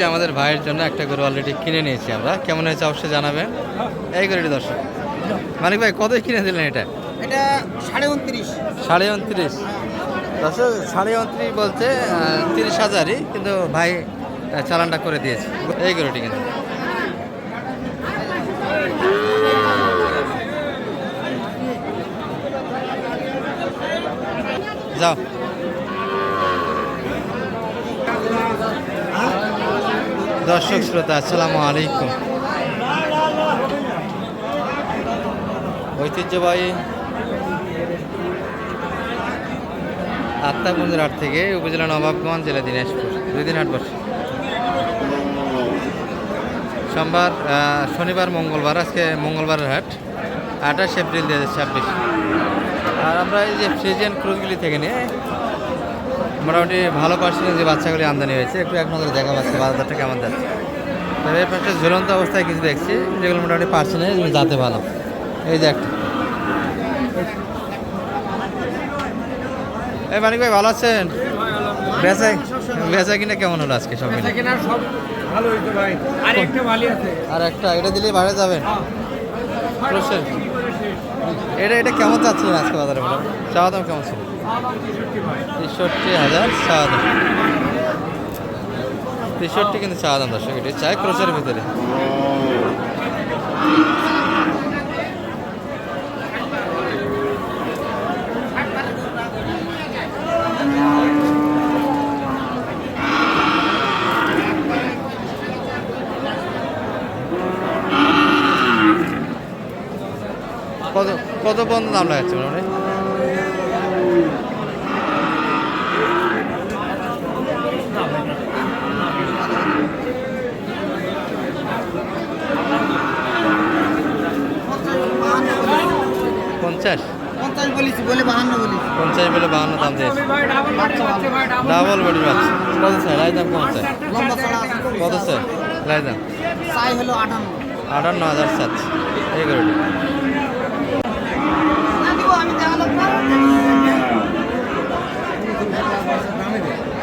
আমাদের ভাইয়ের জন্য একটা গরু অলরেডি কিনে নিয়েছি আমরা, কেমন হয়েছে অবশ্যই জানাবেন। এই গরুটি দর্শক, মানিক ভাই কত কিনে দিলেন এটা? এটা 29.5। 29.5 দর্শক, 29.5 বলছে 30,000ই, কিন্তু ভাই চালানটা করে দিয়েছে এই গরুটি কিন্তু। যাও দর্শক শ্রোতা, আসসালামু আলাইকুম। ঐতিহ্যবাহী আত্মাগঞ্জের হাট থেকে উপজেলা নবাবগঞ্জ, জেলা দিনাজপুর, 2 দিন হাট বসে। সোমবার, শনিবার, মঙ্গলবার। আজকে মঙ্গলবারের হাট, 28 এপ্রিল 2026। আর আমরা এই যে ফ্রিজিয়ান ক্রুজগুলি থেকে নিয়ে মোটামুটি ভালো পার্সেন্টেজ যে বাচ্চাগুলি আমদানি হয়েছে, একটু এক নজরে দেখা পাচ্ছে বাজারটা কেমন যাচ্ছে। তবে এই পাশে ঝুলন্ত অবস্থায় কিছু দেখছি, যেগুলো মোটামুটি পার্সেন্টেজ যাতে ভালো। এই যে একটা, এই মানিক ভাই ভালো আছেন? বেচা কিনা কেমন হলো আজকে? সব মিলে আর একটা এটা দিলেই বাইরে যাবেন। এটা কেমন চাচ্ছিলেন আজকে বাজারে? চাওয়া দাম কেমন ছিল? 63,000 চাওয়া দাম। 63 কিন্তু চাওয়া দাম দর্শক, এটা চাই ক্রোচের ভিতরে। কত কত পর্যন্ত দাম লাগাচ্ছে মোটামুটি? পঞ্চাশ বলেছি, বলে 52 বলেছি। 50 বলে 52 দাম দিয়েছে। ডাবল বডি বাচ্চা কত চাই? লাই দাম কেমন চাই? কত চাই লাই দাম? চাই হলো 58,000 চাচ্ছে এই গরুটি।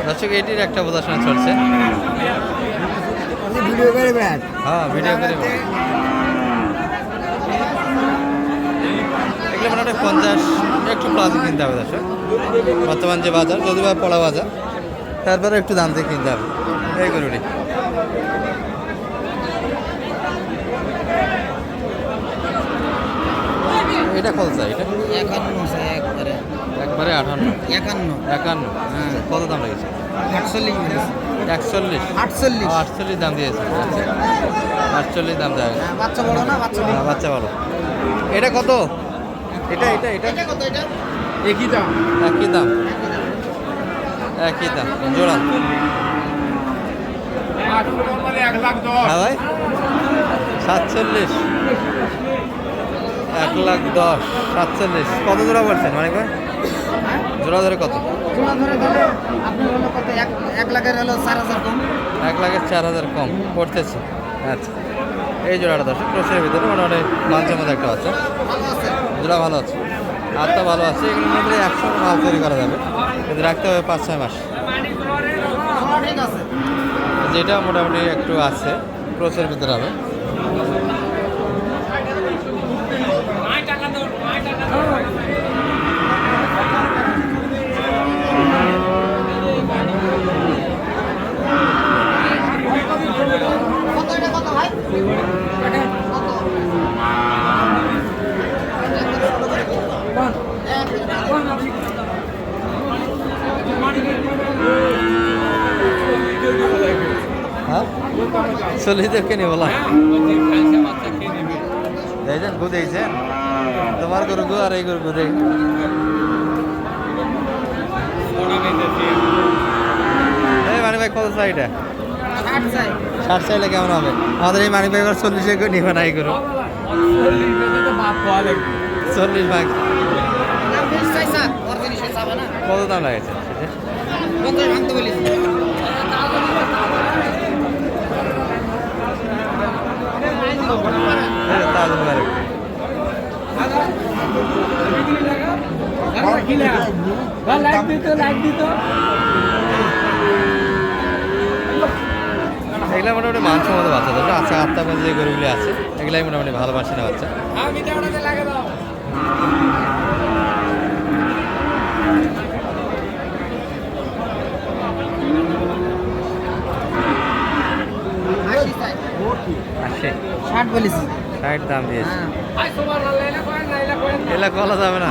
দর্শক, এটির একটা প্রদর্শন চলছে। হ্যাঁ, ভিডিও করে এগুলো মোটামুটি 50 একটু প্লাস কিনতে হবে দর্শক। বর্তমান যে বাজার, যদি বা পড়া বাজার, তারপরে একটু দাম দিয়ে কিনতে হবে এই গরুটি। এটা কত চাই? এটা 51 একবারে একবারে 51 51। হ্যাঁ। কত দাম লেগেছে? 48 41 48 দাম দিয়েছে। 48 দাম দেওয়া হয়েছে। বাচ্চা বড় না? হ্যাঁ, বাচ্চা ভালো। এটা কত? এটা এটা এটা কত? এটা একই দাম। একই দাম জোড়া। হ্যাঁ ভাই, 47 1,10,000 47। কত জোড়া বলছেন মানিক ভাই? জোড়া ধরে কত? জোড়া ধরে গেলে আপনি হলো কত? 1 লাখের হলো 4,000 কম। 1,04,000 কম পড়তেছে। আচ্ছা, এই জোড়াটা দর্শক ক্রোশের ভিতরে মোটামুটি মাংসের মধ্যে একটা আছে। ভালো আছে, জোড়া ভালো আছে, আটটা ভালো আছে। এগুলোর মধ্যে 100 মাল তৈরি করা যাবে, কিন্তু রাখতে হবে 5-6 মাস। ঠিক আছে। যেটা মোটামুটি একটু আছে ক্রোশের ভিতরে হবে। কত? এটা কত ভাই? কত? হ্যাঁ, চল্লিশকে নিয়ে বলা দেখছেন গু দেখছেন তোমার গরু গু আর এই গরু গু দেখ। এই মানিক ভাই কত চাই এটা? 60 চাইলে কেমন হবে? আমাদের এই মানিক ভাই 40 নিবে না এই গরু। 40 ভাগ কত দাম লাগেছে? লাইক দিত এগুলো মোটামুটি মানসম্মত বাচ্চা দর্শক আছে। আত্মার মধ্যে যে গরুগুলি আছে এগুলাই মোটামুটি ভালো পার্সেন্টের বাচ্চা। আসে 60 বলেছি। 60 দাম দিয়েছে, হ্যাঁ এগুলা কলা যাবে না।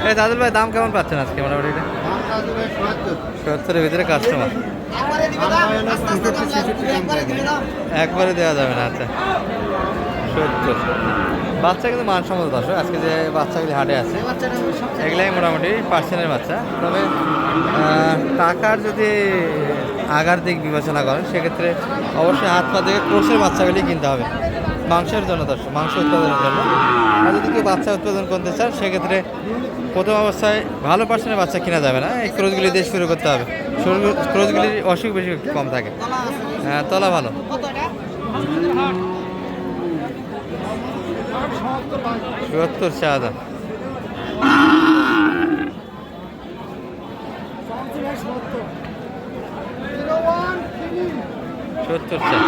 এই দাদুল ভাই দাম কেমন পাচ্ছেন আজকে মোটামুটি? এটা 70-এর ভিতরে কাস্টমার, একবারে দেওয়া যাবে না। আচ্ছা 70 বাচ্চা কিন্তু মানসম্মত দর্শক। আজকে যে বাচ্চাগুলি হাটে আছে এগুলাই মোটামুটি পার্সেন্টের বাচ্চা। তবে টাকার যদি আগার দিক বিবেচনা করেন সেক্ষেত্রে অবশ্যই হাত পা থেকে ক্রোশের বাচ্চাগুলি কিনতে হবে মাংসের জন্য দর্শক, মাংস উৎপাদনের জন্য। আর যদি কেউ বাচ্চা উৎপাদন করতে চান সেক্ষেত্রে প্রথম অবস্থায় ভালো পার্সেন্টের বাচ্চা কিনা যাবে না, এই ক্রোজগুলি দিয়ে শুরু করতে হবে। ক্রোজগুলির অসুখ বেশি কম থাকে। হ্যাঁ তলা ভালো। ৭০ চা দাম। ৭০ চা।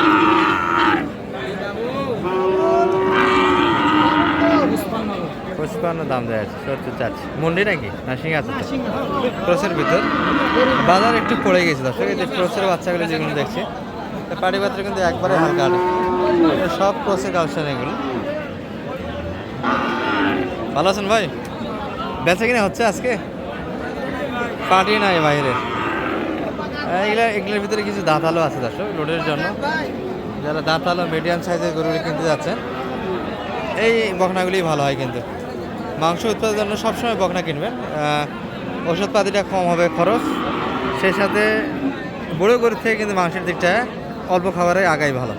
55 দাম দেওয়া আছে। 70 চাচ্ছে মন্ডি নাকি না সিংহাসন? ক্রসের ভিতর বাজার একটু পড়ে গেছে দর্শক। এই যে ক্রসের বাচ্চাগুলো যেগুলো দেখছি পাটি পাত্রে কিন্তু একবারে হালকা আটে, সব ক্রসের কালেকশন এগুলো। ভালো আছেন ভাই? বেচা কিনা হচ্ছে আজকে? পার্টি নাই বাইরে। এগুলোর ভিতরে কিছু দাঁতালো আছে দর্শক লোডের জন্য। যারা দাঁতালো মিডিয়াম সাইজের গরুগুলি কিনতে যাচ্ছেন এই বকনাগুলি ভালো হয়। কিন্তু মাংস উৎপাদনের জন্য সবসময় বকনা কিনবেন। ওষুধপাতিটা কম হবে খরচ, সেই সাথে বড়ো গরুর থেকে কিন্তু মাংসের দিকটা অল্প খাবারে আগাই ভালো।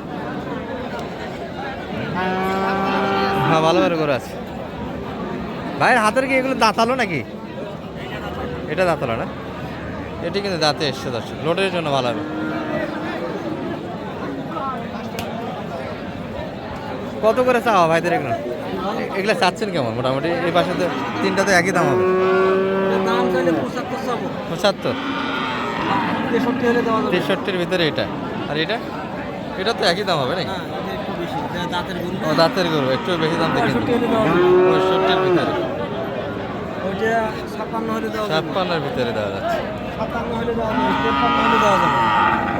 হ্যাঁ ভালো ভালো গরু আছে। ভাইয়ের হাতের কি এগুলো দাঁতালো নাকি? এটা দাঁতালো না, এটি কিন্তু দাঁতে এসছে দর্শক, লোডের জন্য ভালো হবে। কত করে চাওয়া ভাইদের এগুলো? এগুলো চাচ্ছেন কেমন মোটামুটি? এই পাশে তো তিনটা তো একই দাম হবে। 75 63-এর ভিতরে এটা, আর এটা এটা তো একই দাম হবে নাকি? ও দাঁতের গরু একটু বেশি দাম দেখি। 65-এর ভিতরে, 56-এর ভিতরে দেওয়া যাচ্ছে।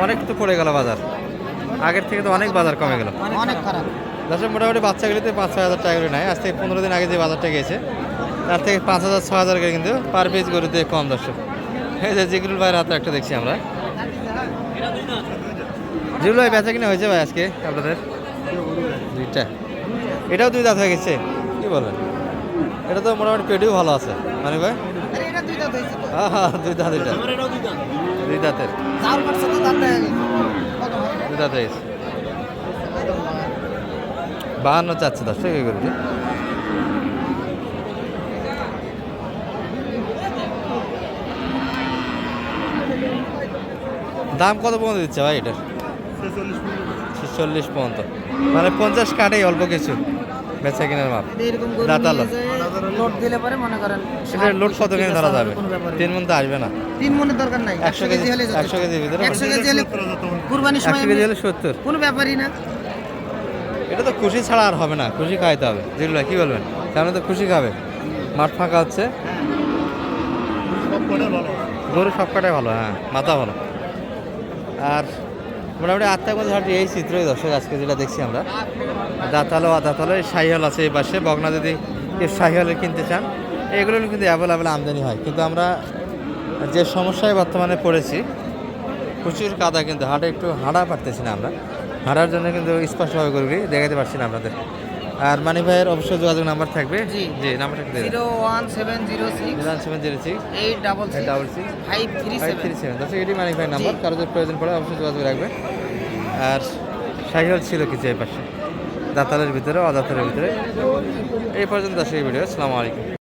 অনেক তো পড়ে গেল বাজার, আগের থেকে তো অনেক বাজার কমে গেল। অনেক খারাপ দর্শক মোটামুটি বাচ্চাগুলিতে 5-6 হাজার টাকা করে নেয়। আজ থেকে 15 দিন আগে যে বাজারটা গেছে তার থেকে 5,000-6,000 করে কিন্তু পার পিস গরুতে কম দর্শক। এই যে জিগুল ভাইয়ের হাতে একটা দেখছি আমরা। জিগুল ভাই বেচা কিনা হয়েছে ভাই আজকে আপনাদের? দুইটা, এটাও 2 দাঁত হয়ে গেছে, কি বলেন? এটা তো মোটামুটি পেটিও ভালো আছে মানে ভাই। হ্যাঁ হ্যাঁ 2 দাঁত, এটা 2 দাঁতের, 2 দাঁত হয়ে গেছে। 52 চাচ্ছে দর্শক এই গরুটি। দাম কত পর্যন্ত দিচ্ছে ভাই এটার? 46 পর্যন্ত, মানে 50 কাটেই অল্প কিছু বেচা কেনার মাপ। দাঁতালো লোড দিলে পরে মনে করেন এটা লোড কত কেজি ধরা যাবে? 3 মন তো আসবে না। 3 মনের দরকার নাই, 100 কেজি হলে 100 কেজির ভিতরে 100 কেজি হলে কুরবানির সময় 100 কেজি হলে 70। কোনো ব্যাপারই না। এটা তো খুশি ছাড়া আর হবে না, খুশি খাইতে হবে। যেগুলো কি বলবেন, সামনে তো খুশি খাবে, মাঠ ফাঁকা হচ্ছে, গরু সব কটাই ভালো। হ্যাঁ মাথা ভালো। আর মোটামুটি আত্মাগঞ্জ হাটে এই চিত্রই দর্শক আজকে যেটা দেখছি আমরা। দাঁতালো আদাতালো শাহিওয়াল আছে এই পাশে। বকনা যদি কেউ শাহিওয়ালের কিনতে চান এগুলো কিন্তু অ্যাভেলেবেল আমদানি হয়। কিন্তু আমরা যে সমস্যায় বর্তমানে পড়েছি, প্রচুর কাদা, কিন্তু হাটে একটু হাঁটা পারতেছি না আমরা। হাঁটার জন্য কিন্তু স্পষ্টভাবে গরুগুলি দেখাতে পারছি না আপনাদের। আর মানি ভাইয়ের অবশ্যই যোগাযোগ নাম্বার থাকবে। জি জি নাম্বারটা দিয়ে 01706 706 866 537। দর্শক এটি মানিক ভাইয়ের নাম্বার, কারো যদি প্রয়োজন পড়ে অবশ্যই যোগাযোগ রাখবে। আর শাহিওয়াল ছিল কিছু এই পাশে, দাঁতালের ভিতরে অদাতালের ভিতরে। এই পর্যন্ত দর্শক এই ভিডিও। আসসালামু আলাইকুম।